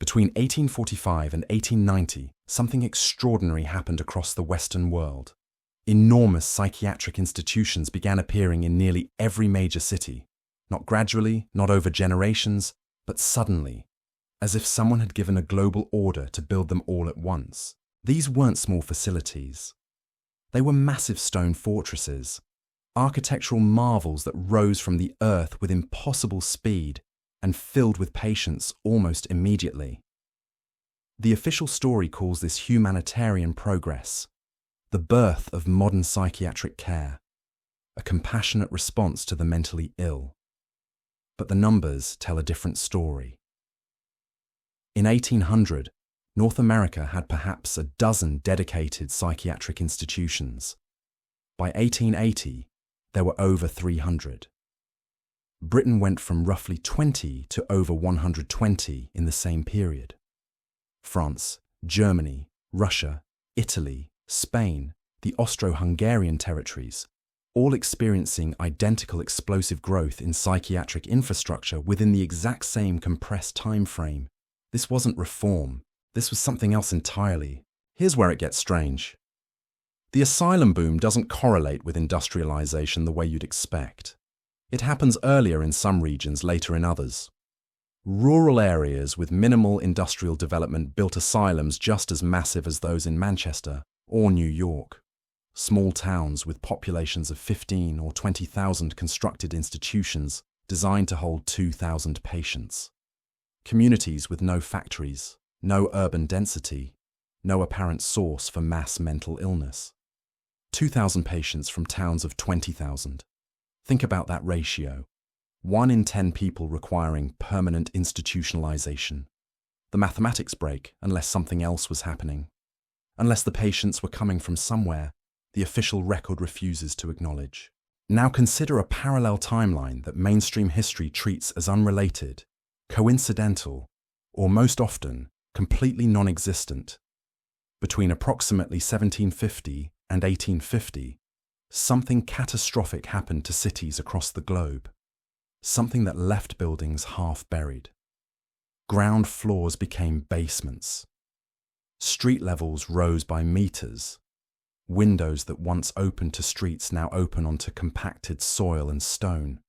Between 1845 and 1890, something extraordinary happened across the Western world. Enormous psychiatric institutions began appearing in nearly every major city, not gradually, not over generations, but suddenly, as if someone had given a global order to build them all at once. These weren't small facilities. They were massive stone fortresses, architectural marvels that rose from the earth with impossible speed and filled with patients almost immediately. The official story calls this humanitarian progress, the birth of modern psychiatric care, a compassionate response to the mentally ill. But the numbers tell a different story. In 1800, North America had perhaps a dozen dedicated psychiatric institutions. By 1880, there were over 300. Britain went from roughly 20 to over 120 in the same period. France, Germany, Russia, Italy, Spain, the Austro-Hungarian territories, all experiencing identical explosive growth in psychiatric infrastructure within the exact same compressed time frame. This wasn't reform. This was something else entirely. Here's where it gets strange. The asylum boom doesn't correlate with industrialization the way you'd expect. It happens earlier in some regions, later in others. Rural areas with minimal industrial development built asylums just as massive as those in Manchester or New York. Small towns with populations of 15 or 20,000 constructed institutions designed to hold 2,000 patients. Communities with no factories, no urban density, no apparent source for mass mental illness. 2,000 patients from towns of 20,000. Think about that ratio. 1 in 10 people requiring permanent institutionalization. The mathematics break unless something else was happening. Unless the patients were coming from somewhere the official record refuses to acknowledge. Now consider a parallel timeline that mainstream history treats as unrelated, coincidental, or most often, completely non-existent. Between approximately 1750 and 1850, something catastrophic happened to cities across the globe. Something that left buildings half buried. Ground floors became basements. Street levels rose by meters. Windows that once opened to streets now open onto compacted soil and stone.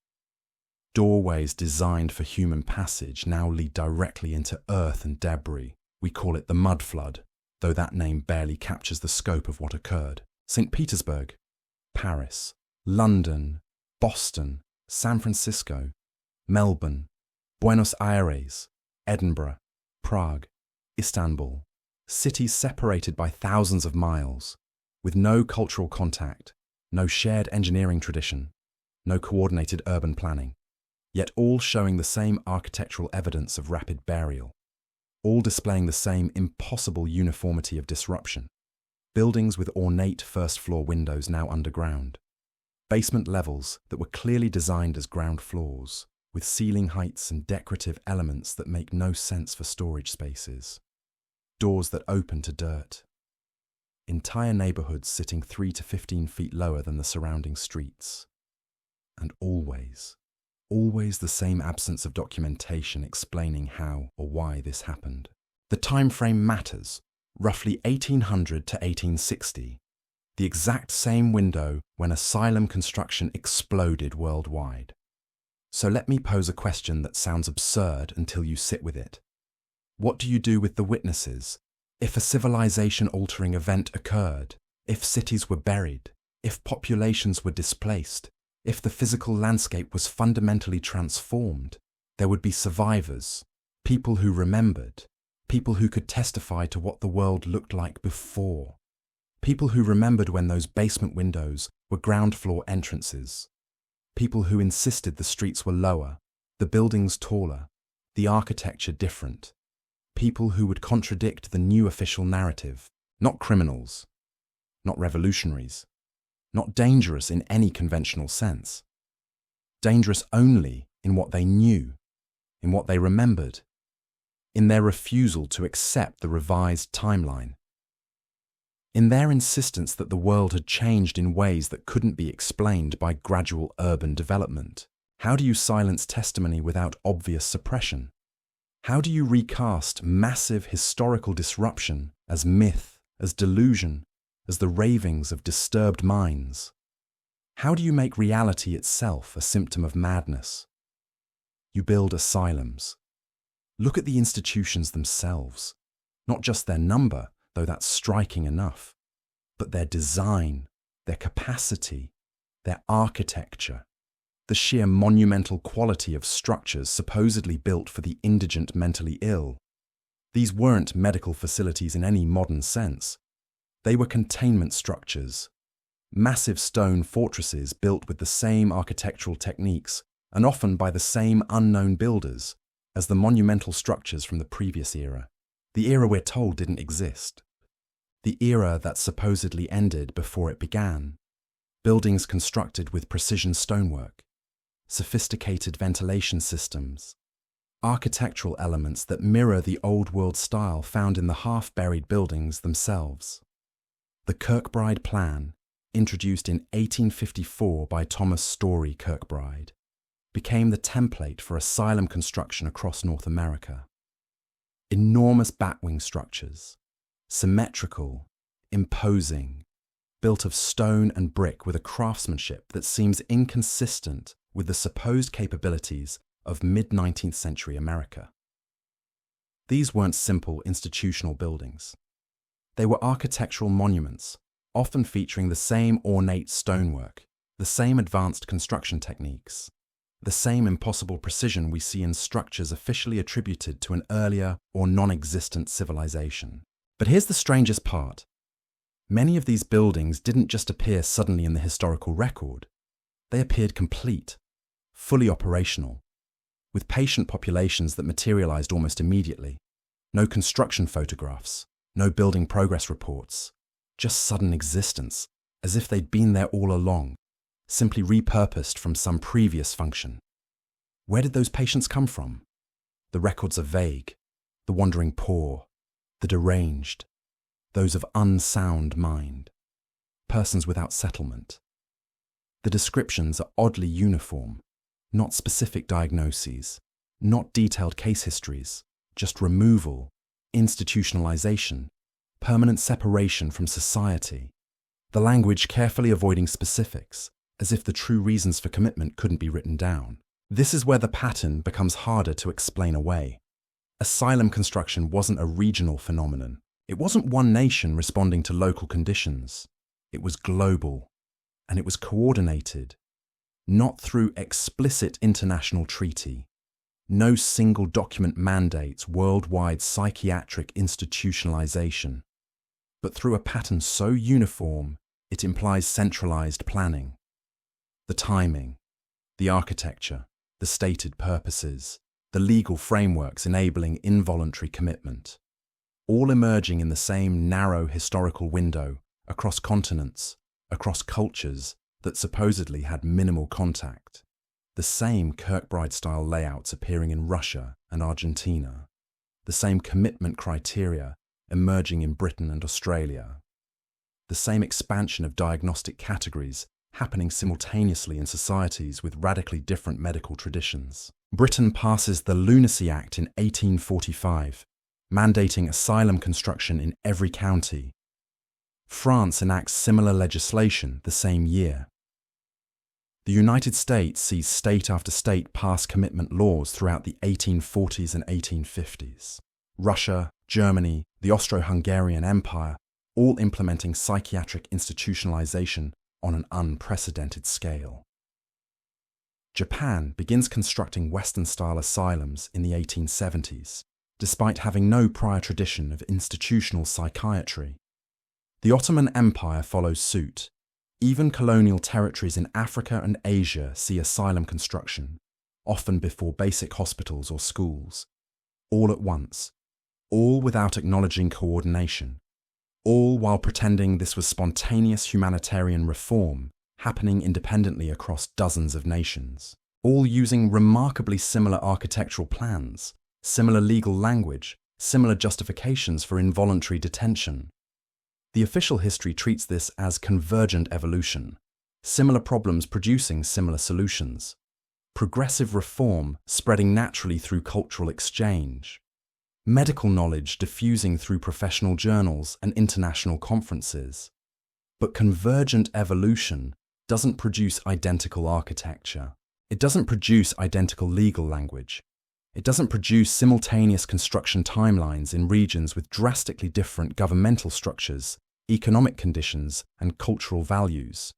Doorways designed for human passage now lead directly into earth and debris. We call it the Mudflood, though that name barely captures the scope of what occurred. St. Petersburg, Paris, London, Boston, San Francisco, Melbourne, Buenos Aires, Edinburgh, Prague, Istanbul. Cities separated by thousands of miles, with no cultural contact, no shared engineering tradition, no coordinated urban planning, yet all showing the same architectural evidence of rapid burial, all displaying the same impossible uniformity of disruption. Buildings with ornate first-floor windows now underground. Basement levels that were clearly designed as ground floors, with ceiling heights and decorative elements that make no sense for storage spaces. Doors that open to dirt. Entire neighborhoods sitting 3 to 15 feet lower than the surrounding streets. And always the same absence of documentation explaining how or why this happened. The time frame matters, roughly 1800 to 1860, the exact same window when asylum construction exploded worldwide. So let me pose a question that sounds absurd until you sit with it. What do you do with the witnesses? If a civilization-altering event occurred, if cities were buried, if populations were displaced, if the physical landscape was fundamentally transformed, there would be survivors, people who remembered, people who could testify to what the world looked like before, people who remembered when those basement windows were ground floor entrances, people who insisted the streets were lower, the buildings taller, the architecture different, people who would contradict the new official narrative, not criminals, not revolutionaries, not dangerous in any conventional sense, dangerous only in what they knew, in what they remembered, in their refusal to accept the revised timeline, in their insistence that the world had changed in ways that couldn't be explained by gradual urban development. How do you silence testimony without obvious suppression? How do you recast massive historical disruption as myth, as delusion, as the ravings of disturbed minds? How do you make reality itself a symptom of madness? You build asylums. Look at the institutions themselves, not just their number, though that's striking enough, but their design, their capacity, their architecture, the sheer monumental quality of structures supposedly built for the indigent mentally ill. These weren't medical facilities in any modern sense. They were containment structures, massive stone fortresses built with the same architectural techniques and often by the same unknown builders as the monumental structures from the previous era. The era we're told didn't exist. The era that supposedly ended before it began. Buildings constructed with precision stonework, sophisticated ventilation systems, architectural elements that mirror the old world style found in the half-buried buildings themselves. The Kirkbride Plan, introduced in 1854 by Thomas Story Kirkbride, became the template for asylum construction across North America. Enormous batwing structures, symmetrical, imposing, built of stone and brick with a craftsmanship that seems inconsistent with the supposed capabilities of mid-19th century America. These weren't simple institutional buildings. They were architectural monuments, often featuring the same ornate stonework, the same advanced construction techniques, the same impossible precision we see in structures officially attributed to an earlier or non-existent civilization. But here's the strangest part. Many of these buildings didn't just appear suddenly in the historical record. They appeared complete, fully operational, with patient populations that materialized almost immediately. No construction photographs, no building progress reports, just sudden existence, as if they'd been there all along, simply repurposed from some previous function. Where did those patients come from? The records are vague, the wandering poor, the deranged, those of unsound mind, persons without settlement. The descriptions are oddly uniform, not specific diagnoses, not detailed case histories, just removal, institutionalization, permanent separation from society. The language carefully avoiding specifics, as if the true reasons for commitment couldn't be written down. This is where the pattern becomes harder to explain away. Asylum construction wasn't a regional phenomenon. It wasn't one nation responding to local conditions. It was global, and it was coordinated, not through explicit international treaty. No single document mandates worldwide psychiatric institutionalization, but through a pattern so uniform, it implies centralized planning. The timing, the architecture, the stated purposes, the legal frameworks enabling involuntary commitment, all emerging in the same narrow historical window across continents, across cultures that supposedly had minimal contact. The same Kirkbride-style layouts appearing in Russia and Argentina, the same commitment criteria emerging in Britain and Australia, the same expansion of diagnostic categories happening simultaneously in societies with radically different medical traditions. Britain passes the Lunacy Act in 1845, mandating asylum construction in every county. France enacts similar legislation the same year. The United States sees state after state pass commitment laws throughout the 1840s and 1850s. Russia, Germany, the Austro-Hungarian Empire, all implementing psychiatric institutionalization on an unprecedented scale. Japan begins constructing Western-style asylums in the 1870s, despite having no prior tradition of institutional psychiatry. The Ottoman Empire follows suit. Even colonial territories in Africa and Asia see asylum construction, often before basic hospitals or schools. All at once, all without acknowledging coordination, all while pretending this was spontaneous humanitarian reform happening independently across dozens of nations, all using remarkably similar architectural plans, similar legal language, similar justifications for involuntary detention. The official history treats this as convergent evolution, similar problems producing similar solutions. progressive reform spreading naturally through cultural exchange, medical knowledge diffusing through professional journals and international conferences. But convergent evolution doesn't produce identical architecture. It doesn't produce identical legal language. It doesn't produce simultaneous construction timelines in regions with drastically different governmental structures, economic conditions, and cultural values.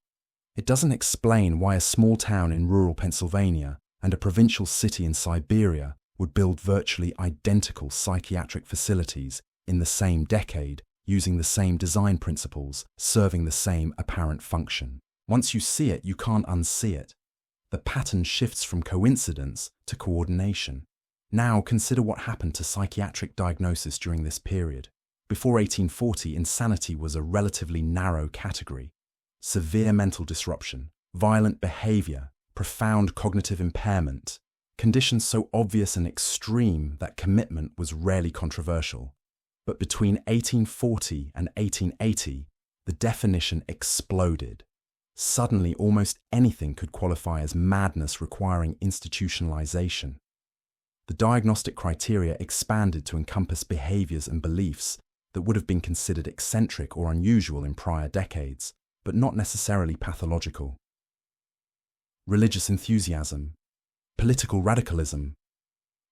It doesn't explain why a small town in rural Pennsylvania and a provincial city in Siberia would build virtually identical psychiatric facilities in the same decade, using the same design principles, serving the same apparent function. Once you see it, you can't unsee it. The pattern shifts from coincidence to coordination. Now consider what happened to psychiatric diagnosis during this period. Before 1840, insanity was a relatively narrow category. Severe mental disruption, violent behavior, profound cognitive impairment, conditions so obvious and extreme that commitment was rarely controversial. But between 1840 and 1880, the definition exploded. Suddenly, almost anything could qualify as madness requiring institutionalization. The diagnostic criteria expanded to encompass behaviors and beliefs that would have been considered eccentric or unusual in prior decades, but not necessarily pathological. Religious enthusiasm, political radicalism,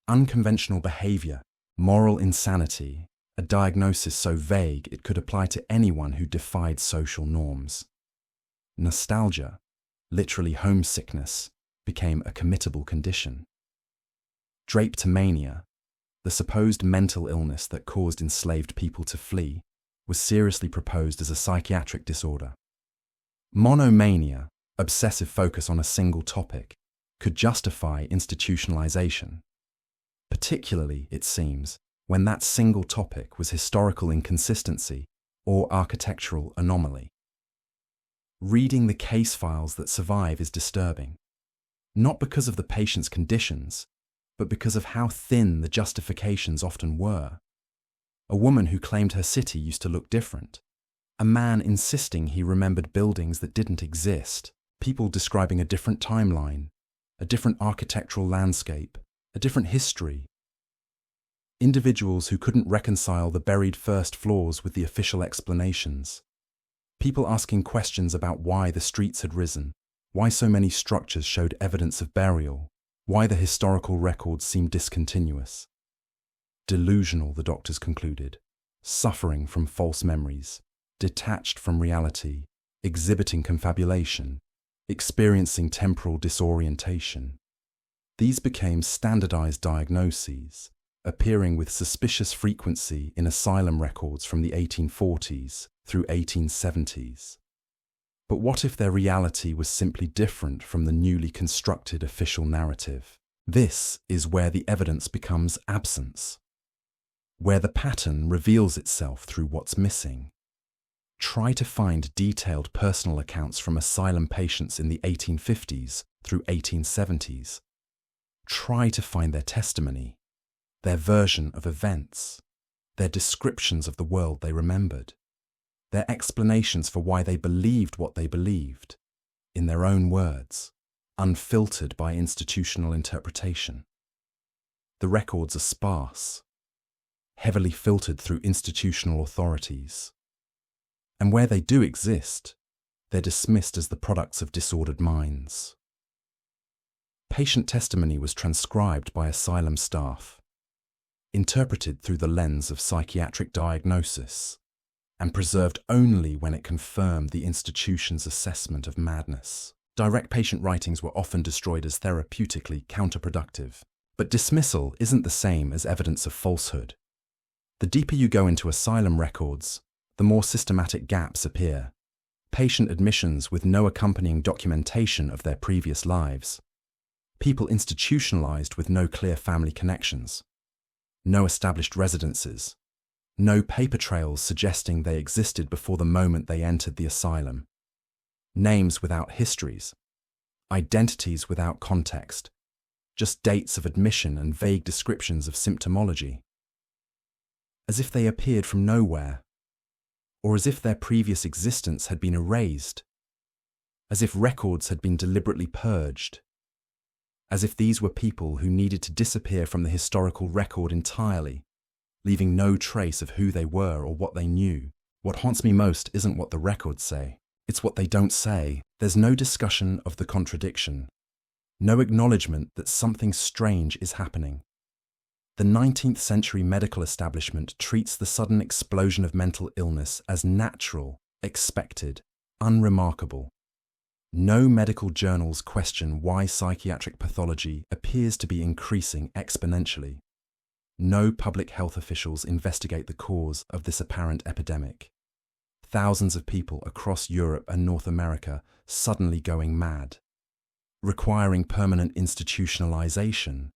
unconventional behavior, moral insanity, a diagnosis so vague it could apply to anyone who defied social norms. Nostalgia, literally homesickness, became a committable condition. Drapetomania, the supposed mental illness that caused enslaved people to flee, was seriously proposed as a psychiatric disorder. Monomania, obsessive focus on a single topic, could justify institutionalization, particularly, it seems, when that single topic was historical inconsistency or architectural anomaly. Reading the case files that survive is disturbing, not because of the patient's conditions, but because of how thin the justifications often were. A woman who claimed her city used to look different. A man insisting he remembered buildings that didn't exist. People describing a different timeline, a different architectural landscape, a different history. Individuals who couldn't reconcile the buried first floors with the official explanations. People asking questions about why the streets had risen, why so many structures showed evidence of burial, why the historical records seemed discontinuous. Delusional, the doctors concluded, suffering from false memories, detached from reality, exhibiting confabulation, experiencing temporal disorientation. These became standardized diagnoses, appearing with suspicious frequency in asylum records from the 1840s through 1870s. But what if their reality was simply different from the newly constructed official narrative? This is where the evidence becomes absence, where the pattern reveals itself through what's missing. Try to find detailed personal accounts from asylum patients in the 1850s through 1870s. Try to find their testimony, their version of events, their descriptions of the world they remembered, their explanations for why they believed what they believed, in their own words, unfiltered by institutional interpretation. The records are sparse, heavily filtered through institutional authorities. And where they do exist, they're dismissed as the products of disordered minds. Patient testimony was transcribed by asylum staff, interpreted through the lens of psychiatric diagnosis, and preserved only when it confirmed the institution's assessment of madness. Direct patient writings were often destroyed as therapeutically counterproductive. But dismissal isn't the same as evidence of falsehood. The deeper you go into asylum records, the more systematic gaps appear. Patient admissions with no accompanying documentation of their previous lives. People institutionalized with no clear family connections. No established residences. No paper trails suggesting they existed before the moment they entered the asylum. Names without histories. Identities without context. Just dates of admission and vague descriptions of symptomology. As if they appeared from nowhere, or as if their previous existence had been erased, as if records had been deliberately purged, as if these were people who needed to disappear from the historical record entirely, leaving no trace of who they were or what they knew. What haunts me most isn't what the records say, it's what they don't say. There's no discussion of the contradiction, no acknowledgement that something strange is happening. The 19th century medical establishment treats the sudden explosion of mental illness as natural, expected, unremarkable. No medical journals question why psychiatric pathology appears to be increasing exponentially. No public health officials investigate the cause of this apparent epidemic. Thousands of people across Europe and North America suddenly going mad, requiring permanent institutionalization,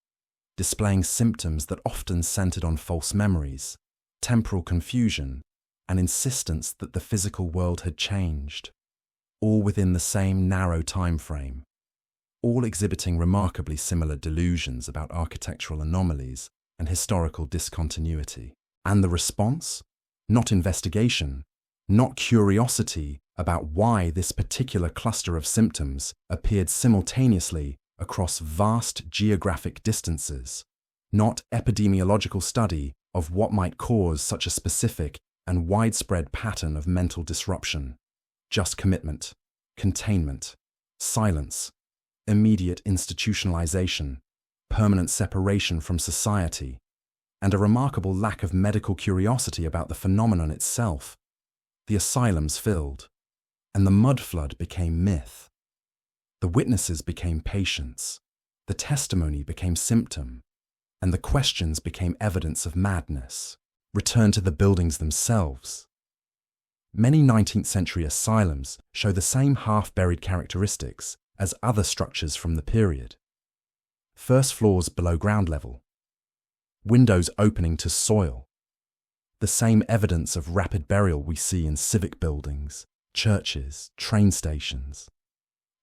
displaying symptoms that often centered on false memories, temporal confusion, and insistence that the physical world had changed, all within the same narrow time frame, all exhibiting remarkably similar delusions about architectural anomalies and historical discontinuity. And the response? Not investigation, not curiosity about why this particular cluster of symptoms appeared simultaneously across vast geographic distances, not epidemiological study of what might cause such a specific and widespread pattern of mental disruption. Just commitment, containment, silence, immediate institutionalization, permanent separation from society, and a remarkable lack of medical curiosity about the phenomenon itself. The asylums filled, and the Mudflood became myth. The witnesses became patients, the testimony became symptom, and the questions became evidence of madness. Return to the buildings themselves. Many 19th century asylums show the same half-buried characteristics as other structures from the period. First floors below ground level, windows opening to soil, the same evidence of rapid burial we see in civic buildings, churches, train stations,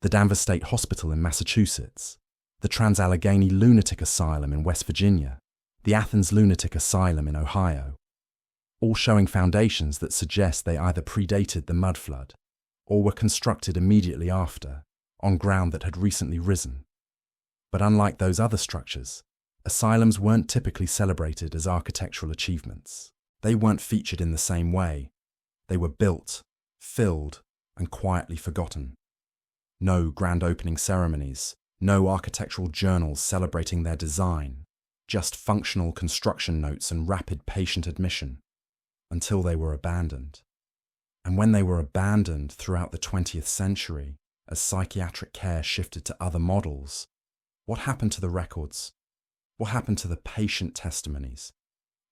the Danvers State Hospital in Massachusetts, the Trans-Allegheny Lunatic Asylum in West Virginia, the Athens Lunatic Asylum in Ohio, all showing foundations that suggest they either predated the Mudflood or were constructed immediately after, on ground that had recently risen. But unlike those other structures, asylums weren't typically celebrated as architectural achievements. They weren't featured in the same way. They were built, filled, and quietly forgotten. No grand opening ceremonies, no architectural journals celebrating their design, just functional construction notes and rapid patient admission, until they were abandoned. And when they were abandoned throughout the 20th century, as psychiatric care shifted to other models, what happened to the records? What happened to the patient testimonies,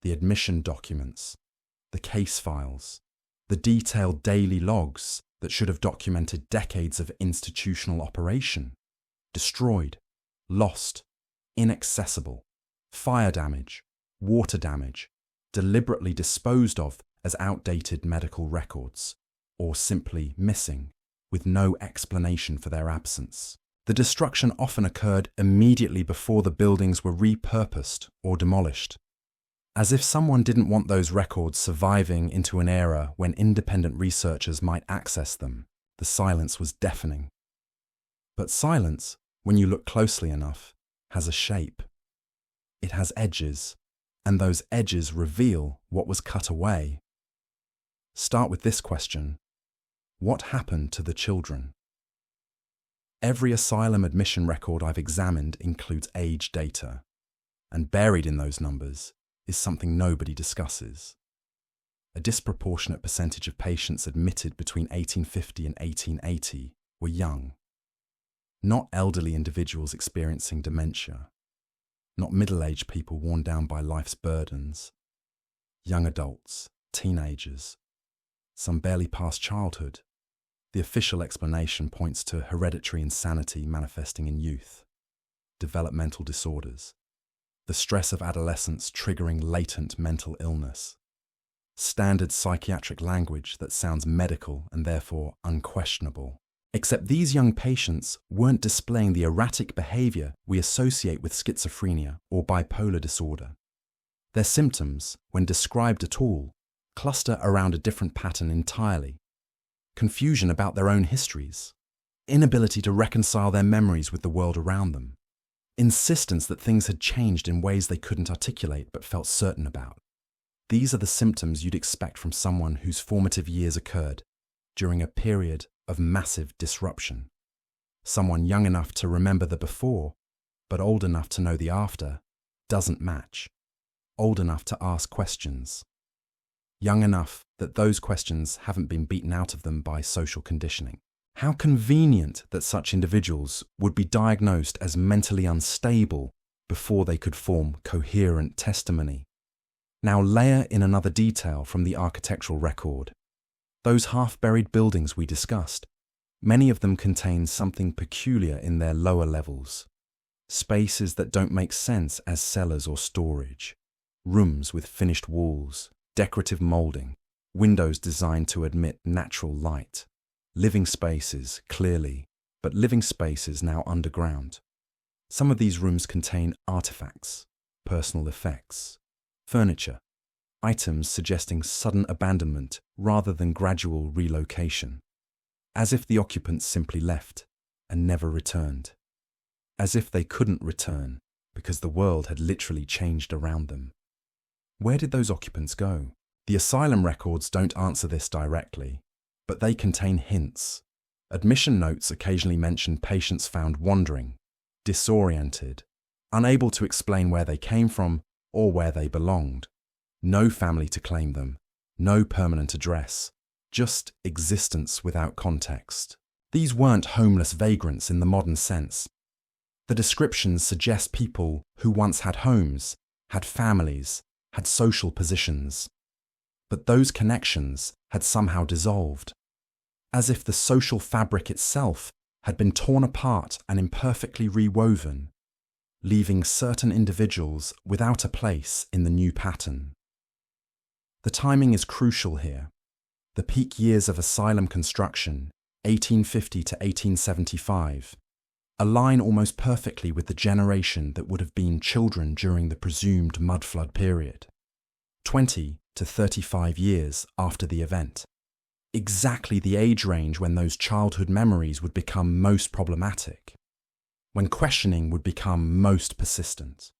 the admission documents, the case files, the detailed daily logs that should have documented decades of institutional operation? Destroyed, lost, inaccessible, fire damage, water damage, deliberately disposed of as outdated medical records, or simply missing, with no explanation for their absence. The destruction often occurred immediately before the buildings were repurposed or demolished, as if someone didn't want those records surviving into an era when independent researchers might access them. The silence was deafening. But silence, when you look closely enough, has a shape. It has edges, and those edges reveal what was cut away. Start with this question: what happened to the children? Every asylum admission record I've examined includes age data, and buried in those numbers is something nobody discusses. A disproportionate percentage of patients admitted between 1850 and 1880 were young. Not elderly individuals experiencing dementia, not middle-aged people worn down by life's burdens. Young adults, teenagers, some barely past childhood. The official explanation points to hereditary insanity manifesting in youth, developmental disorders, the stress of adolescence triggering latent mental illness, standard psychiatric language that sounds medical and therefore unquestionable. Except these young patients weren't displaying the erratic behavior we associate with schizophrenia or bipolar disorder. Their symptoms, when described at all, cluster around a different pattern entirely: confusion about their own histories, inability to reconcile their memories with the world around them, insistence that things had changed in ways they couldn't articulate but felt certain about. These are the symptoms you'd expect from someone whose formative years occurred during a period of massive disruption. Someone young enough to remember the before, but old enough to know the after, doesn't match. Old enough to ask questions. Young enough that those questions haven't been beaten out of them by social conditioning. How convenient that such individuals would be diagnosed as mentally unstable before they could form coherent testimony. Now layer in another detail from the architectural record. Those half-buried buildings we discussed, many of them contain something peculiar in their lower levels. Spaces that don't make sense as cellars or storage. Rooms with finished walls, decorative molding, windows designed to admit natural light. Living spaces, clearly, but living spaces now underground. Some of these rooms contain artifacts, personal effects, furniture, items suggesting sudden abandonment rather than gradual relocation, as if the occupants simply left and never returned, as if they couldn't return because the world had literally changed around them. Where did those occupants go? The asylum records don't answer this directly, but they contain hints. Admission notes occasionally mention patients found wandering, disoriented, unable to explain where they came from or where they belonged. No family to claim them, no permanent address, just existence without context. These weren't homeless vagrants in the modern sense. The descriptions suggest people who once had homes, had families, had social positions. But those connections had somehow dissolved, as if the social fabric itself had been torn apart and imperfectly rewoven, leaving certain individuals without a place in the new pattern. The timing is crucial here. The peak years of asylum construction, 1850 to 1875, align almost perfectly with the generation that would have been children during the presumed Mudflood period, 20 to 35 years after the event. Exactly the age range when those childhood memories would become most problematic, when questioning would become most persistent,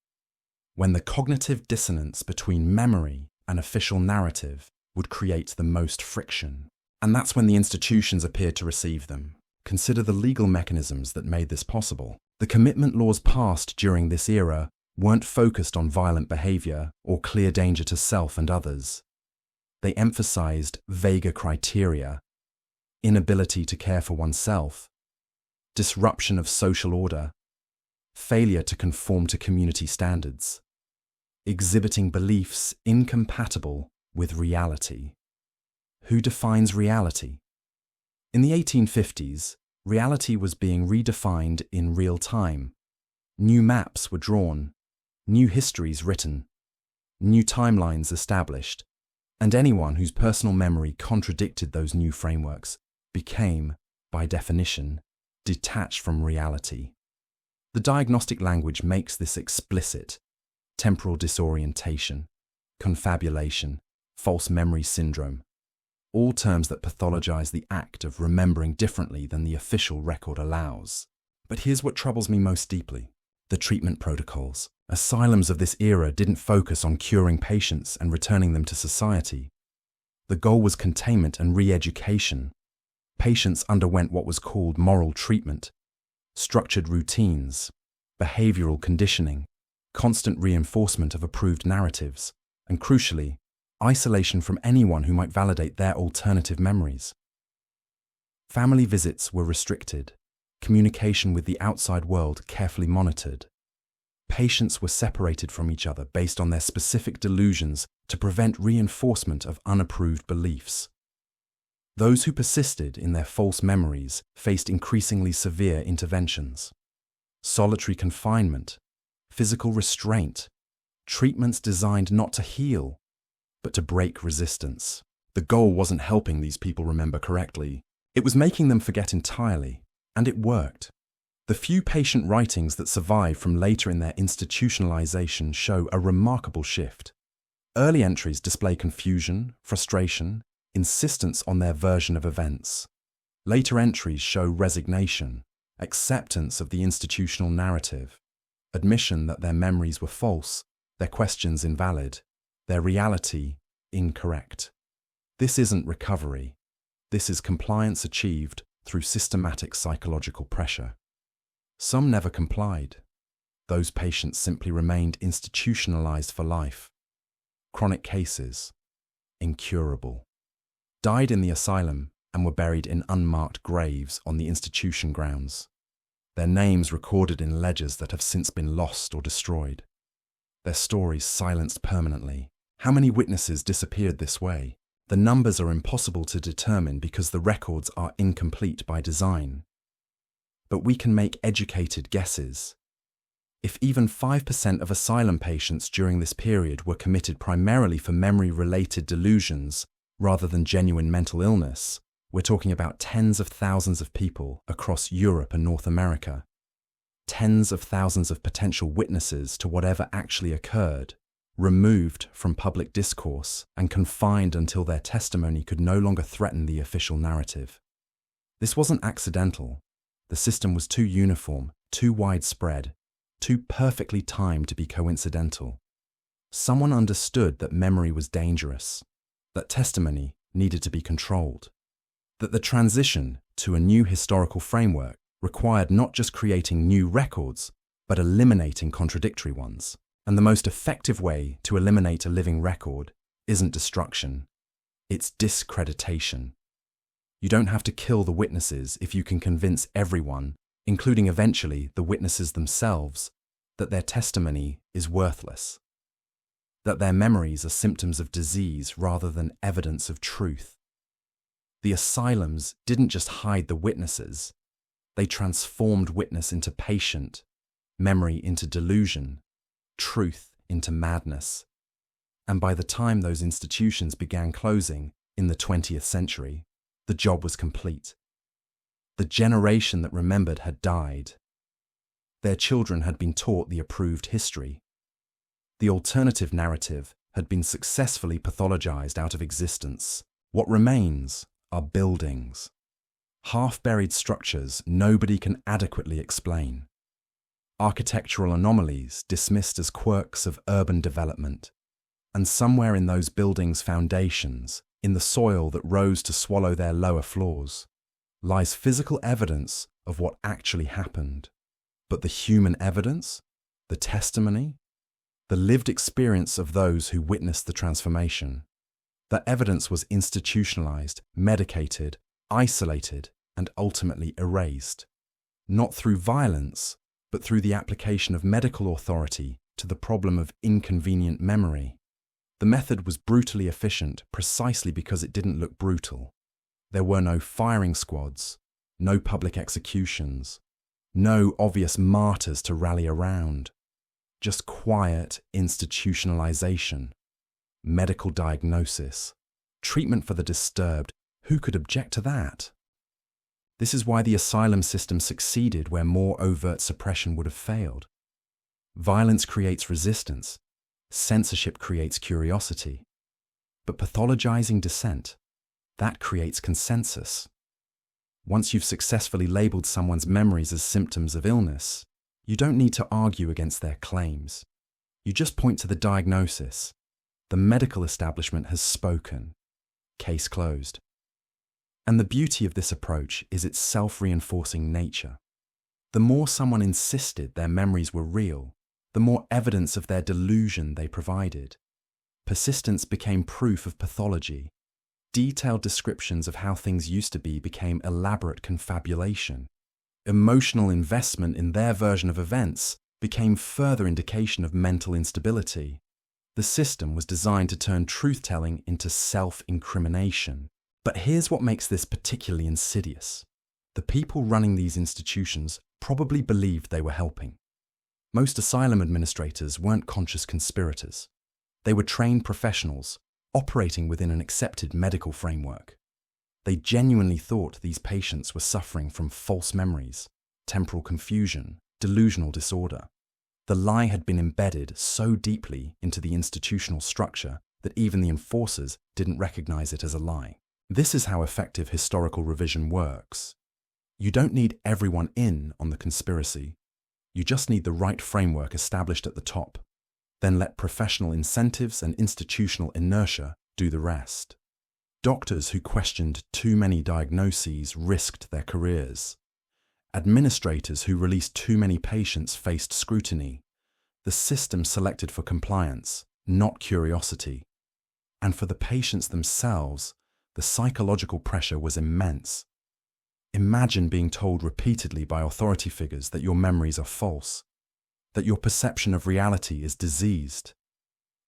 when the cognitive dissonance between memory and official narrative would create the most friction. And that's when the institutions appeared to receive them. Consider the legal mechanisms that made this possible. The commitment laws passed during this era weren't focused on violent behavior or clear danger to self and others. They emphasized vaguer criteria, inability to care for oneself, disruption of social order, failure to conform to community standards, exhibiting beliefs incompatible with reality. Who defines reality? In the 1850s, reality was being redefined in real time. New maps were drawn, new histories written, new timelines established, and anyone whose personal memory contradicted those new frameworks became, by definition, detached from reality. The diagnostic language makes this explicit: temporal disorientation, confabulation, false memory syndrome, all terms that pathologize the act of remembering differently than the official record allows. But here's what troubles me most deeply: the treatment protocols. Asylums of this era didn't focus on curing patients and returning them to society. The goal was containment and re-education. Patients underwent what was called moral treatment, structured routines, behavioral conditioning, constant reinforcement of approved narratives, and crucially, isolation from anyone who might validate their alternative memories. Family visits were restricted, communication with the outside world carefully monitored. Patients were separated from each other based on their specific delusions to prevent reinforcement of unapproved beliefs. Those who persisted in their false memories faced increasingly severe interventions. Solitary confinement, physical restraint, treatments designed not to heal, but to break resistance. The goal wasn't helping these people remember correctly. It was making them forget entirely, and it worked. The few patient writings that survive from later in their institutionalization show a remarkable shift. Early entries display confusion, frustration, insistence on their version of events. Later entries show resignation, acceptance of the institutional narrative, admission that their memories were false, their questions invalid, their reality incorrect. This isn't recovery. This is compliance achieved through systematic psychological pressure. Some never complied. Those patients simply remained institutionalized for life. Chronic cases, incurable. Died in the asylum and were buried in unmarked graves on the institution grounds. Their names recorded in ledgers that have since been lost or destroyed. Their stories silenced permanently. How many witnesses disappeared this way? The numbers are impossible to determine because the records are incomplete by design. But we can make educated guesses. If even 5% of asylum patients during this period were committed primarily for memory-related delusions rather than genuine mental illness, we're talking about tens of thousands of people across Europe and North America. Tens of thousands of potential witnesses to whatever actually occurred, removed from public discourse and confined until their testimony could no longer threaten the official narrative. This wasn't accidental. The system was too uniform, too widespread, too perfectly timed to be coincidental. Someone understood that memory was dangerous, that testimony needed to be controlled, that the transition to a new historical framework required not just creating new records, but eliminating contradictory ones. And the most effective way to eliminate a living record isn't destruction, it's discreditation. You don't have to kill the witnesses if you can convince everyone, including eventually the witnesses themselves, that their testimony is worthless, that their memories are symptoms of disease rather than evidence of truth. The asylums didn't just hide the witnesses, they transformed witness into patient, memory into delusion, truth into madness. And by the time those institutions began closing in the 20th century, the job was complete. The generation that remembered had died. Their children had been taught the approved history. The alternative narrative had been successfully pathologized out of existence. What remains are buildings. Half-buried structures nobody can adequately explain. Architectural anomalies dismissed as quirks of urban development. And somewhere in those buildings' foundations, in the soil that rose to swallow their lower floors, lies physical evidence of what actually happened. But the human evidence, the testimony, the lived experience of those who witnessed the transformation, that evidence was institutionalized, medicated, isolated, and ultimately erased. Not through violence, but through the application of medical authority to the problem of inconvenient memory. The method was brutally efficient precisely because it didn't look brutal. There were no firing squads, no public executions, no obvious martyrs to rally around. Just quiet institutionalization, medical diagnosis, treatment for the disturbed. Who could object to that? This is why the asylum system succeeded where more overt suppression would have failed. Violence creates resistance. Censorship creates curiosity. But pathologizing dissent, that creates consensus. Once you've successfully labeled someone's memories as symptoms of illness, you don't need to argue against their claims. You just point to the diagnosis. The medical establishment has spoken. Case closed. And the beauty of this approach is its self-reinforcing nature. The more someone insisted their memories were real, the more evidence of their delusion they provided. Persistence became proof of pathology. Detailed descriptions of how things used to be became elaborate confabulation. Emotional investment in their version of events became further indication of mental instability. The system was designed to turn truth-telling into self-incrimination. But here's what makes this particularly insidious. The people running these institutions probably believed they were helping. Most asylum administrators weren't conscious conspirators. They were trained professionals, operating within an accepted medical framework. They genuinely thought these patients were suffering from false memories, temporal confusion, delusional disorder. The lie had been embedded so deeply into the institutional structure that even the enforcers didn't recognize it as a lie. This is how effective historical revision works. You don't need everyone in on the conspiracy. You just need the right framework established at the top. Then let professional incentives and institutional inertia do the rest. Doctors who questioned too many diagnoses risked their careers. Administrators who released too many patients faced scrutiny. The system selected for compliance, not curiosity. And for the patients themselves, the psychological pressure was immense. Imagine being told repeatedly by authority figures that your memories are false, that your perception of reality is diseased,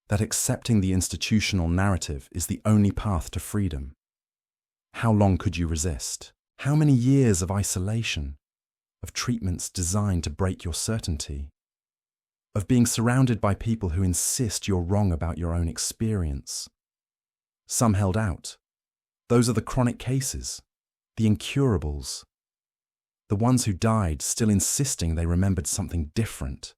that accepting the institutional narrative is the only path to freedom. How long could you resist? How many years of isolation, of treatments designed to break your certainty, of being surrounded by people who insist you're wrong about your own experience? Some held out. Those are the chronic cases, the incurables, the ones who died still insisting they remembered something different,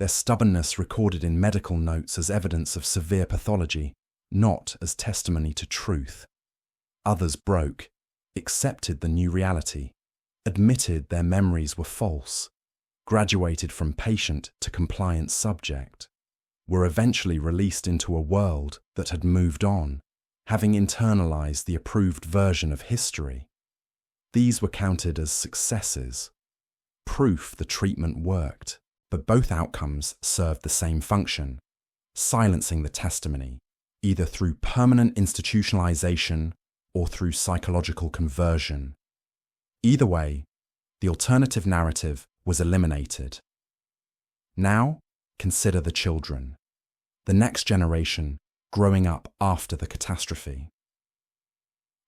their stubbornness recorded in medical notes as evidence of severe pathology, not as testimony to truth. Others broke, accepted the new reality, admitted their memories were false, graduated from patient to compliant subject, were eventually released into a world that had moved on, having internalized the approved version of history. These were counted as successes, proof the treatment worked, but both outcomes served the same function, silencing the testimony, either through permanent institutionalization or through psychological conversion. Either way, the alternative narrative was eliminated. Now, consider the children, the next generation growing up after the catastrophe.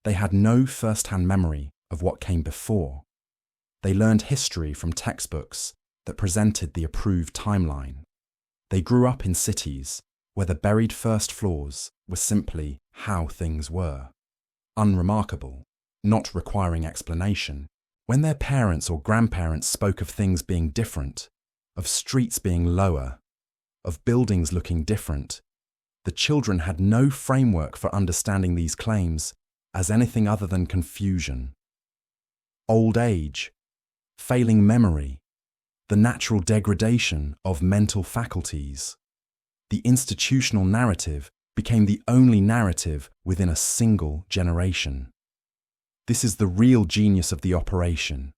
They had no first-hand memory of what came before. They learned history from textbooks that presented the approved timeline. They grew up in cities where the buried first floors were simply how things were. Unremarkable, not requiring explanation. When their parents or grandparents spoke of things being different, of streets being lower, of buildings looking different, the children had no framework for understanding these claims as anything other than confusion. Old age, failing memory, the natural degradation of mental faculties. The institutional narrative became the only narrative within a single generation. This is the real genius of the operation.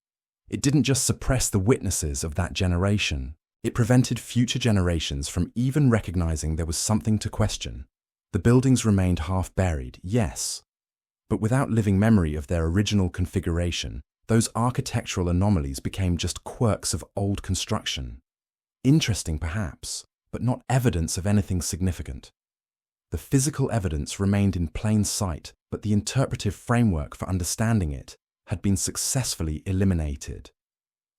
It didn't just suppress the witnesses of that generation, it prevented future generations from even recognizing there was something to question. The buildings remained half buried, yes, but without living memory of their original configuration, those architectural anomalies became just quirks of old construction. Interesting perhaps, but not evidence of anything significant. The physical evidence remained in plain sight, but the interpretive framework for understanding it had been successfully eliminated.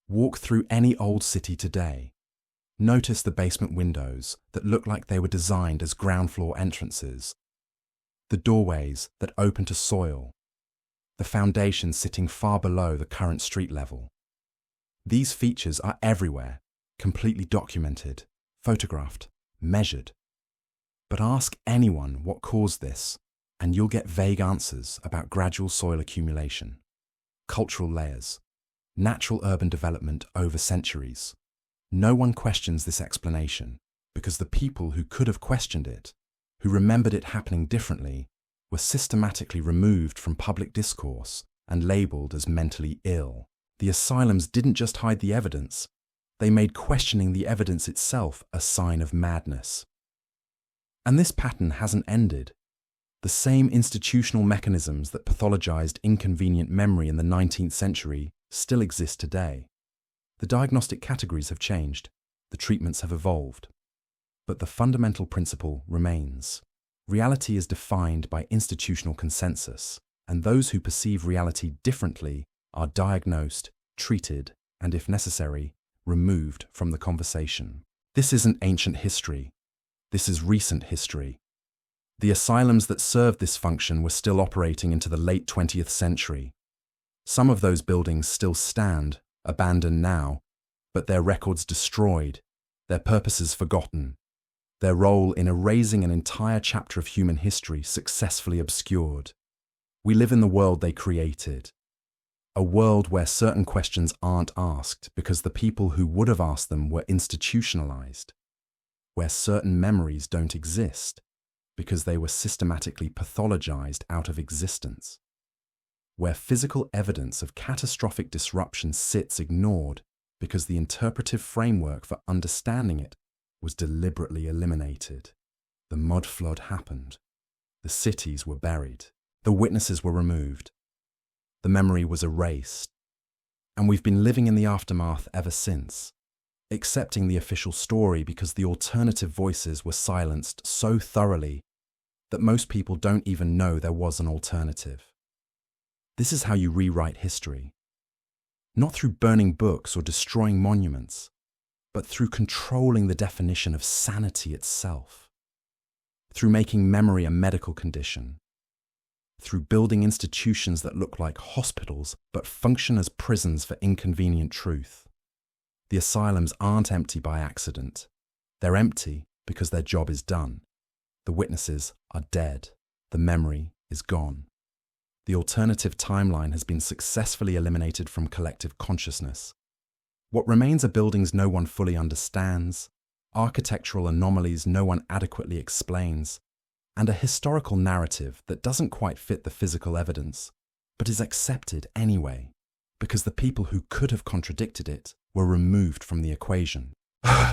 Walk through any old city today. Notice the basement windows that look like they were designed as ground floor entrances, the doorways that open to soil, the foundation sitting far below the current street level. These features are everywhere, completely documented, photographed, measured. But ask anyone what caused this, and you'll get vague answers about gradual soil accumulation, cultural layers, natural urban development over centuries. No one questions this explanation because the people who could have questioned it, who remembered it happening differently, were systematically removed from public discourse and labelled as mentally ill. The asylums didn't just hide the evidence, they made questioning the evidence itself a sign of madness. And this pattern hasn't ended. The same institutional mechanisms that pathologized inconvenient memory in the 19th century still exist today. The diagnostic categories have changed, the treatments have evolved, but the fundamental principle remains. Reality is defined by institutional consensus, and those who perceive reality differently are diagnosed, treated, and if necessary, removed from the conversation. This isn't ancient history. This is recent history. The asylums that served this function were still operating into the late 20th century. Some of those buildings still stand, abandoned now, but their records destroyed, their purposes forgotten, their role in erasing an entire chapter of human history successfully obscured. We live in the world they created. A world where certain questions aren't asked because the people who would have asked them were institutionalized. Where certain memories don't exist because they were systematically pathologized out of existence. Where physical evidence of catastrophic disruption sits ignored because the interpretive framework for understanding it was deliberately eliminated. The Mudflood happened. The cities were buried. The witnesses were removed. The memory was erased. And we've been living in the aftermath ever since, accepting the official story because the alternative voices were silenced so thoroughly that most people don't even know there was an alternative. This is how you rewrite history. Not through burning books or destroying monuments, but through controlling the definition of sanity itself. Through making memory a medical condition. Through building institutions that look like hospitals but function as prisons for inconvenient truth. The asylums aren't empty by accident. They're empty because their job is done. The witnesses are dead. The memory is gone. The alternative timeline has been successfully eliminated from collective consciousness. What remains are buildings no one fully understands, architectural anomalies no one adequately explains, and a historical narrative that doesn't quite fit the physical evidence, but is accepted anyway, because the people who could have contradicted it were removed from the equation.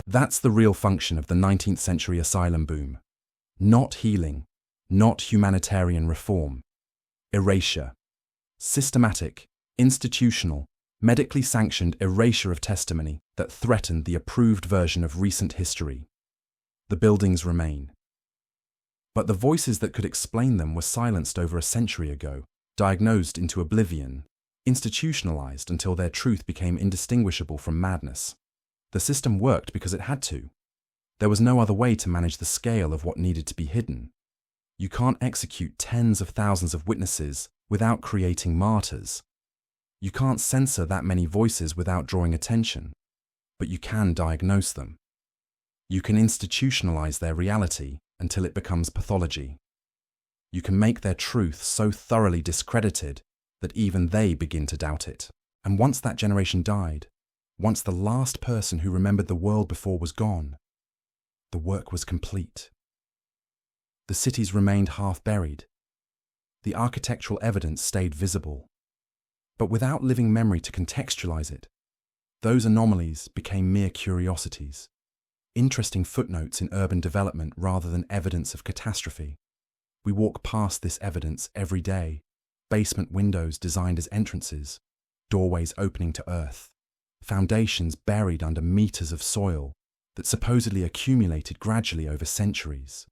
That's the real function of the 19th century asylum boom. Not healing, not humanitarian reform. Erasure. Systematic, institutional, medically sanctioned erasure of testimony that threatened the approved version of recent history. The buildings remain. But the voices that could explain them were silenced over a century ago, diagnosed into oblivion, institutionalized until their truth became indistinguishable from madness. The system worked because it had to. There was no other way to manage the scale of what needed to be hidden. You can't execute tens of thousands of witnesses without creating martyrs. You can't censor that many voices without drawing attention, but you can diagnose them. You can institutionalize their reality until it becomes pathology. You can make their truth so thoroughly discredited that even they begin to doubt it. And once that generation died, once the last person who remembered the world before was gone, the work was complete. The cities remained half buried. The architectural evidence stayed visible. But without living memory to contextualize it, those anomalies became mere curiosities, interesting footnotes in urban development rather than evidence of catastrophe. We walk past this evidence every day, basement windows designed as entrances, doorways opening to earth, foundations buried under meters of soil that supposedly accumulated gradually over centuries.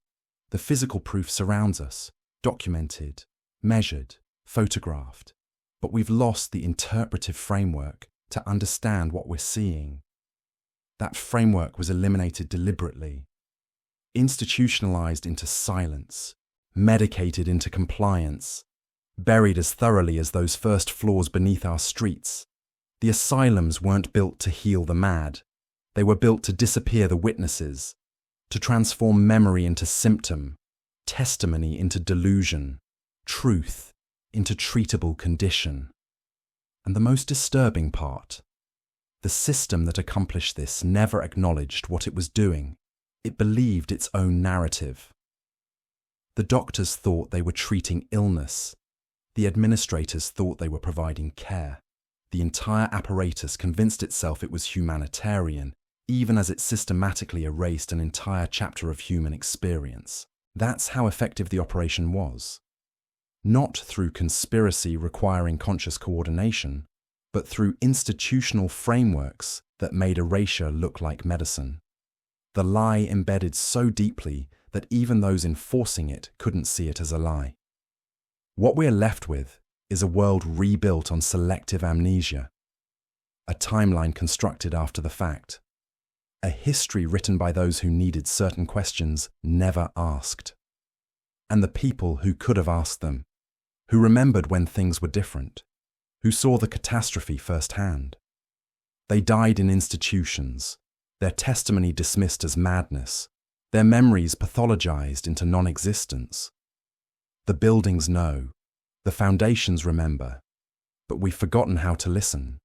The physical proof surrounds us, documented, measured, photographed, but we've lost the interpretive framework to understand what we're seeing. That framework was eliminated deliberately, institutionalized into silence, medicated into compliance, buried as thoroughly as those first floors beneath our streets. The asylums weren't built to heal the mad. They were built to disappear the witnesses, to transform memory into symptom, testimony into delusion, truth into treatable condition. And the most disturbing part, the system that accomplished this never acknowledged what it was doing. It believed its own narrative. The doctors thought they were treating illness. The administrators thought they were providing care. The entire apparatus convinced itself it was humanitarian, even as it systematically erased an entire chapter of human experience. That's how effective the operation was. Not through conspiracy requiring conscious coordination, but through institutional frameworks that made erasure look like medicine. The lie embedded so deeply that even those enforcing it couldn't see it as a lie. What we're left with is a world rebuilt on selective amnesia, a timeline constructed after the fact, a history written by those who needed certain questions never asked, and the people who could have asked them, who remembered when things were different, who saw the catastrophe firsthand. They died in institutions, their testimony dismissed as madness, their memories pathologized into non-existence. The buildings know, the foundations remember, but we've forgotten how to listen.